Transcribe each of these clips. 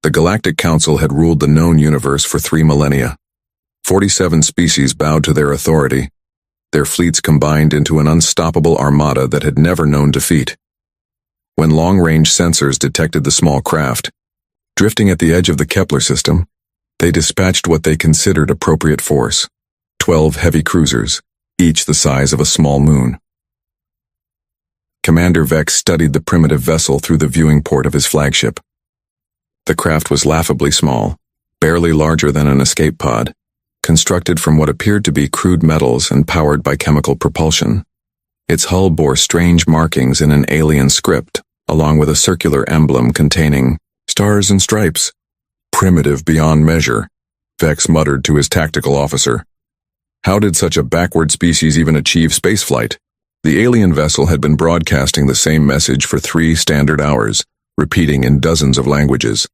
The Galactic Council had ruled the known universe for 3 millennia. 47 species bowed to their authority. Their fleets combined into an unstoppable armada that had never known defeat. When long-range sensors detected the small craft, drifting at the edge of the Kepler system, they dispatched what they considered appropriate force. 12 heavy cruisers, each the size of a small moon. Commander Vex studied the primitive vessel through the viewing port of his flagship. The craft was laughably small, barely larger than an escape pod, constructed from what appeared to be crude metals and powered by chemical propulsion. Its hull bore strange markings in an alien script, along with a circular emblem containing stars and stripes. Primitive beyond measure, Vex muttered to his tactical officer. How did such a backward species even achieve spaceflight? The alien vessel had been broadcasting the same message for 3 standard hours, repeating in dozens of languages.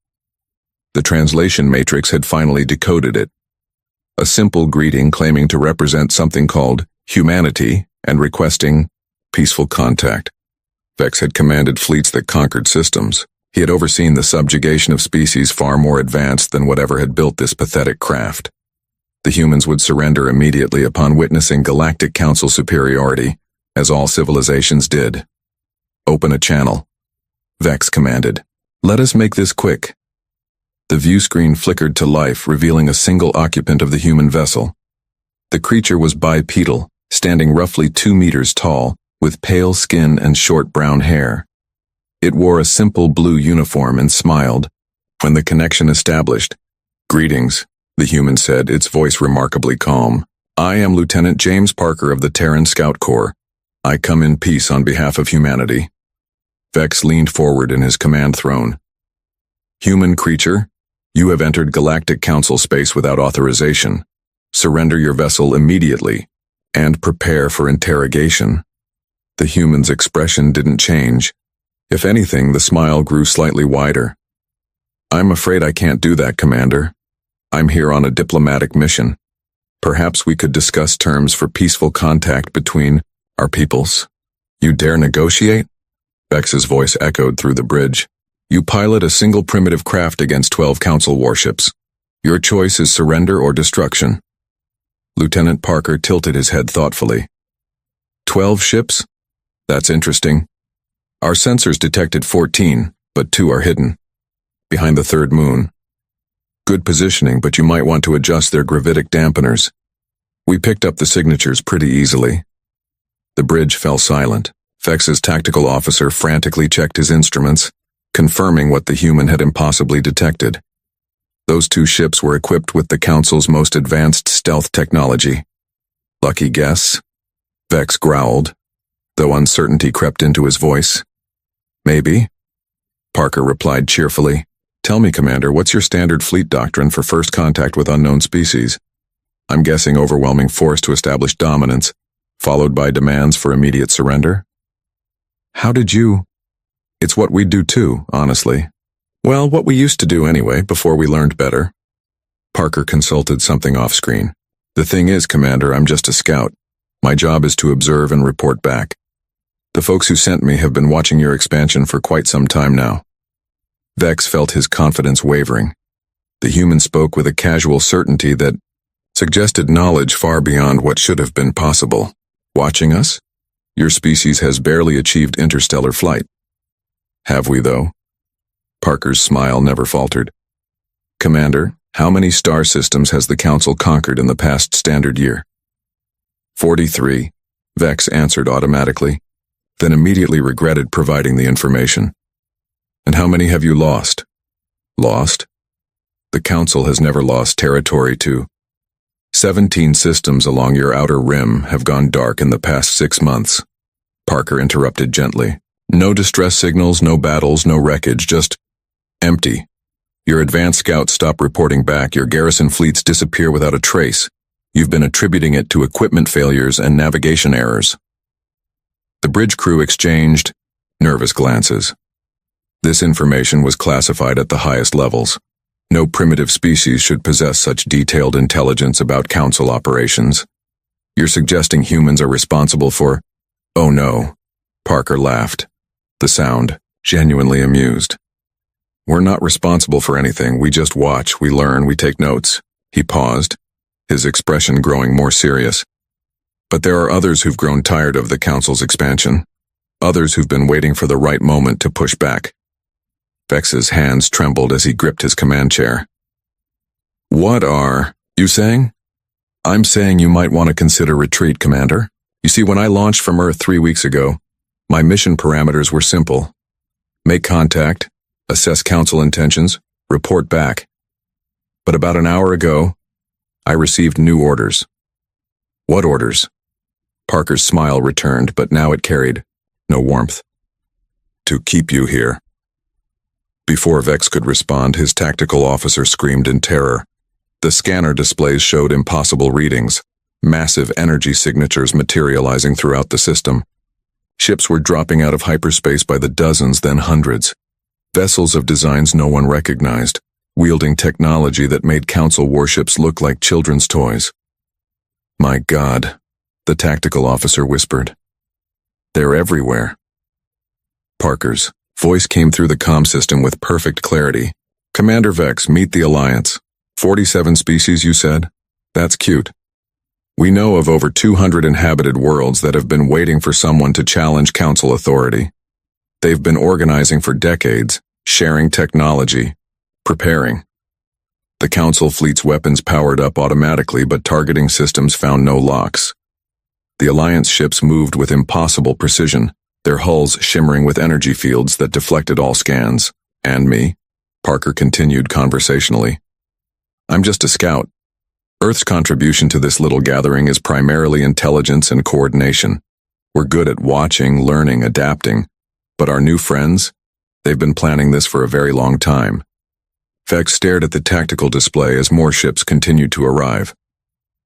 The translation matrix had finally decoded it. A simple greeting claiming to represent something called humanity and requesting peaceful contact. Vex had commanded fleets that conquered systems. He had overseen the subjugation of species far more advanced than whatever had built this pathetic craft. The humans would surrender immediately upon witnessing Galactic Council superiority, as all civilizations did. Open a channel, Vex commanded. Let us make this quick. The view screen flickered to life, revealing a single occupant of the human vessel. The creature was bipedal, standing roughly 2 meters tall, with pale skin and short brown hair. It wore a simple blue uniform and smiled. When the connection established, "Greetings," the human said, its voice remarkably calm. "I am Lieutenant James Parker of the Terran Scout Corps. I come in peace on behalf of humanity." Vex leaned forward in his command throne. "Human creature, you have entered Galactic Council space without authorization. Surrender your vessel immediately, and prepare for interrogation." The human's expression didn't change. If anything, the smile grew slightly wider. "I'm afraid I can't do that, Commander. I'm here on a diplomatic mission. Perhaps we could discuss terms for peaceful contact between our peoples." "You dare negotiate?" Vex's voice echoed through the bridge. "You pilot a single primitive craft against 12 Council warships. Your choice is surrender or destruction." Lieutenant Parker tilted his head thoughtfully. 12 ships? That's interesting. Our sensors detected 14, but 2 are hidden. Behind the 3rd moon. Good positioning, but you might want to adjust their gravitic dampeners. We picked up the signatures pretty easily. The bridge fell silent. Vex's tactical officer frantically checked his instruments, confirming what the human had impossibly detected. Those 2 ships were equipped with the Council's most advanced stealth technology. "Lucky guess?" Vex growled, though uncertainty crept into his voice. "Maybe," Parker replied cheerfully. "Tell me, Commander, what's your standard fleet doctrine for first contact with unknown species?" "I'm guessing overwhelming force to establish dominance, followed by demands for immediate surrender." "How did you—" "It's what we'd do too, honestly. Well, what we used to do anyway, before we learned better." Parker consulted something off-screen. "The thing is, Commander, I'm just a scout. My job is to observe and report back. The folks who sent me have been watching your expansion for quite some time now." Vex felt his confidence wavering. The human spoke with a casual certainty that suggested knowledge far beyond what should have been possible. "Watching us? Your species has barely achieved interstellar flight." "Have we, though?" Parker's smile never faltered. "Commander, how many star systems has the Council conquered in the past standard year?" 43, Vex answered automatically, then immediately regretted providing the information. "And how many have you lost?" "Lost? The Council has never lost territory to 17 systems along your outer rim have gone dark in the past 6 months. Parker interrupted gently. "No distress signals, no battles, no wreckage, just empty. Your advanced scouts stop reporting back, your garrison fleets disappear without a trace. You've been attributing it to equipment failures and navigation errors." The bridge crew exchanged nervous glances. This information was classified at the highest levels. No primitive species should possess such detailed intelligence about Council operations. "You're suggesting humans are responsible for—" "Oh no," Parker laughed, the sound genuinely amused. We're not responsible for anything. We just watch, we learn, we take notes. He paused, his expression growing more serious. But there are others who've grown tired of the Council's expansion. Others who've been waiting for the right moment to push back. Vex's hands trembled as he gripped his command chair. What are you saying? I'm saying you might want to consider retreat, Commander. You see, when I launched from Earth 3 weeks ago, my mission parameters were simple. Make contact, assess Council intentions, report back. But about an hour ago, I received new orders. What orders? Parker's smile returned, but now it carried no warmth. To keep you here. Before Vex could respond, his tactical officer screamed in terror. The scanner displays showed impossible readings, massive energy signatures materializing throughout the system. Ships were dropping out of hyperspace by the dozens, then hundreds. Vessels of designs no one recognized, wielding technology that made Council warships look like children's toys. My God, the tactical officer whispered. They're everywhere. Parker's voice came through the comm system with perfect clarity. Commander Vex, meet the Alliance. 47 species, you said? That's cute. We know of over 200 inhabited worlds that have been waiting for someone to challenge Council authority. They've been organizing for decades, sharing technology, preparing. The Council fleet's weapons powered up automatically, but targeting systems found no locks. The Alliance ships moved with impossible precision, their hulls shimmering with energy fields that deflected all scans. And me? Parker continued conversationally. I'm just a scout. Earth's contribution to this little gathering is primarily intelligence and coordination. We're good at watching, learning, adapting. But our new friends? They've been planning this for a very long time. Vex stared at the tactical display as more ships continued to arrive.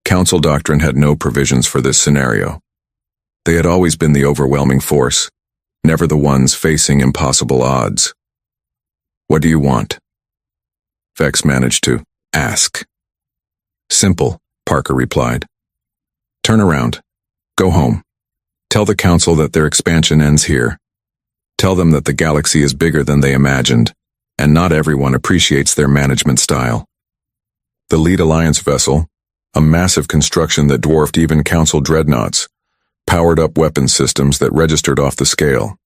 Council doctrine had no provisions for this scenario. They had always been the overwhelming force, never the ones facing impossible odds. What do you want? Vex managed to ask. Simple, Parker replied. Turn around. Go home. Tell the Council that their expansion ends here. Tell them that the galaxy is bigger than they imagined, and not everyone appreciates their management style. The lead Alliance vessel, a massive construction that dwarfed even Council dreadnoughts, powered up weapons systems that registered off the scale.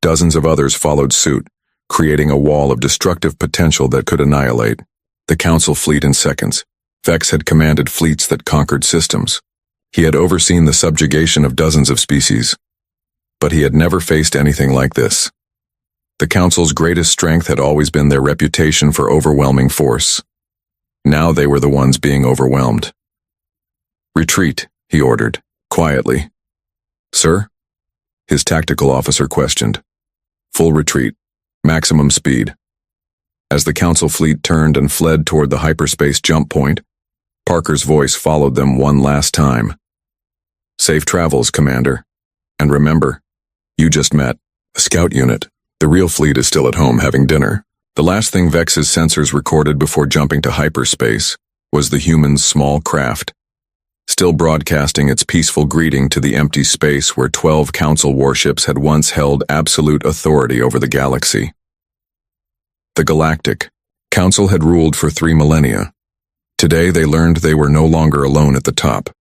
Dozens of others followed suit, creating a wall of destructive potential that could annihilate the Council fleet in seconds. Vex had commanded fleets that conquered systems. He had overseen the subjugation of dozens of species. But he had never faced anything like this. The Council's greatest strength had always been their reputation for overwhelming force. Now they were the ones being overwhelmed. Retreat, he ordered, quietly. Sir? His tactical officer questioned. Full retreat. Maximum speed. As the Council fleet turned and fled toward the hyperspace jump point, Parker's voice followed them one last time. Safe travels, Commander. And remember, you just met a scout unit. The real fleet is still at home having dinner. The last thing Vex's sensors recorded before jumping to hyperspace was the human's small craft, still broadcasting its peaceful greeting to the empty space where 12 Council warships had once held absolute authority over the galaxy. The Galactic Council had ruled for 3 millennia. Today they learned they were no longer alone at the top.